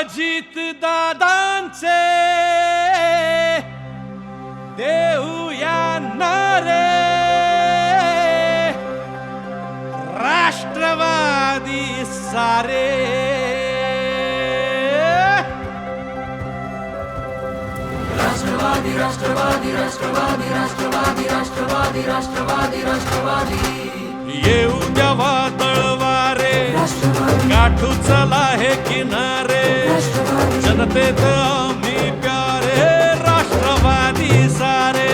अजित दादांचे देऊया नारे, राष्ट्रवादी सारे. राष्ट्रवादी राष्ट्रवादी राष्ट्रवादी राष्ट्रवादी राष्ट्रवादी राष्ट्रवादी राष्ट्रवादी. येऊ द्या वादळवारे, गाठू चला हे किनारे, जनतेत आम्ही प्यारे, राष्ट्रवादी सारे.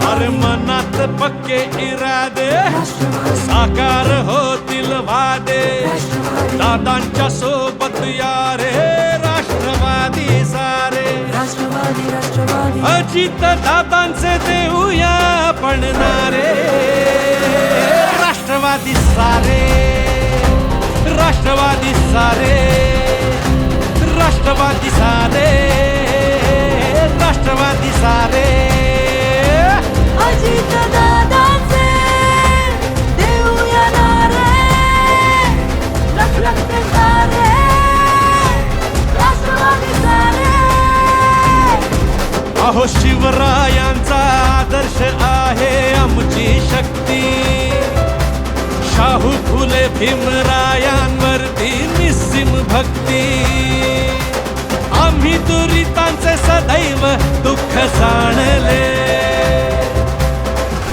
अरे मनात पक्के इरादे, साकार होतील वादे, दादांच्या सोबत यारे, राष्ट्रवादी सारे. अजित दादांचे देऊया आपण नारे, राष्ट्रवादी सारे, राष्ट्रवादी सारे, राष्ट्रवादी सारे, राष्ट्रवादी सारे. अजित दादांचे देऊया नारे, लख लख ते सारे, राष्ट्रवादी सारे. अहो शिवरायांचा आदर्श आहे आमची शक्ती, शाहू फुले भीमरायांवरती निस्सीम भक्ती. आम्ही दुरितांचे सदैव दुःख जाणले,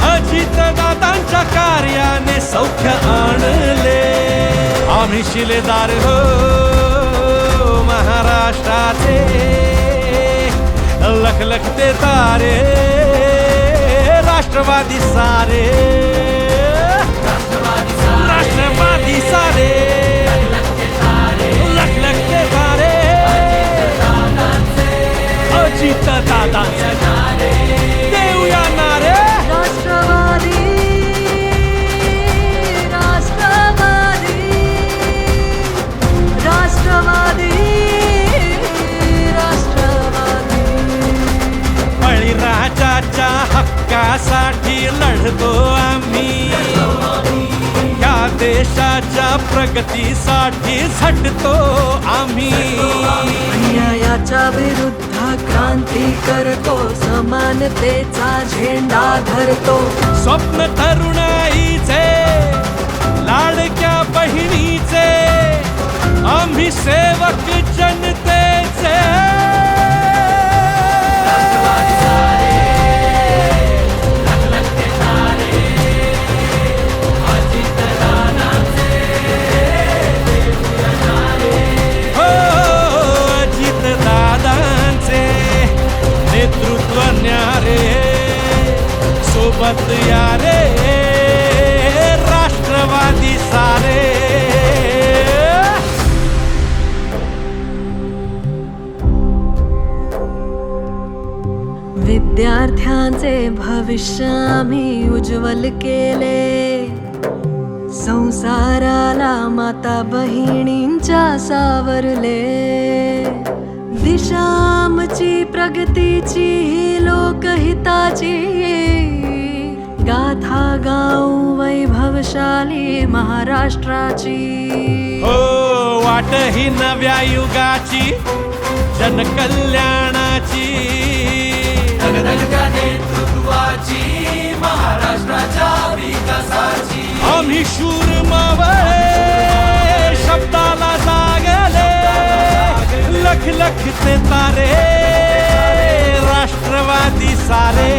अजित दादांच्या कार्याने सौख्य आणले. आम्ही शिलेदार हो महाराष्ट्राचे, लखलखते तारे, राष्ट्रवादी सारे, राष्ट्रवादी सारे, लखलखते तारे, अजित दादांचे देऊया नारे. राष्ट्रवादी राष्ट्रवादी राष्ट्रवादी राष्ट्रवादी. बळीराजाच्या हक्कासाठी लढतो आम्ही, या देशाच्या प्रगतीसाठी झटतो आम्ही. अन्यायाच्या विरुद्ध क्रांती करतो, समानतेचा झेंडा धरतो. स्वप्न तरुणाईचे, लाडक्या बहिणीचे, आम्ही सेवक जनतेचे. नेतृत्व न्यारे, सोबत यारे, राष्ट्रवादी सारे. विद्यार्थ्यांचे भविष्य आम्ही उज्ज्वल केले, संसाराला माता बहिणींच्या सावरले. दिशा आमची प्रगतीची ही लोकहिताची, गाथा गाऊ वैभवशाली महाराष्ट्राची. हो वाट ही नव्या युगाची, जनकल्याणाची, नेतृत्वाची, महाराष्ट्राच्या विकासाची. आम्ही शूर मावळे शब्दाला जागले, लख लख ते तारे, राष्ट्रवादी सारे.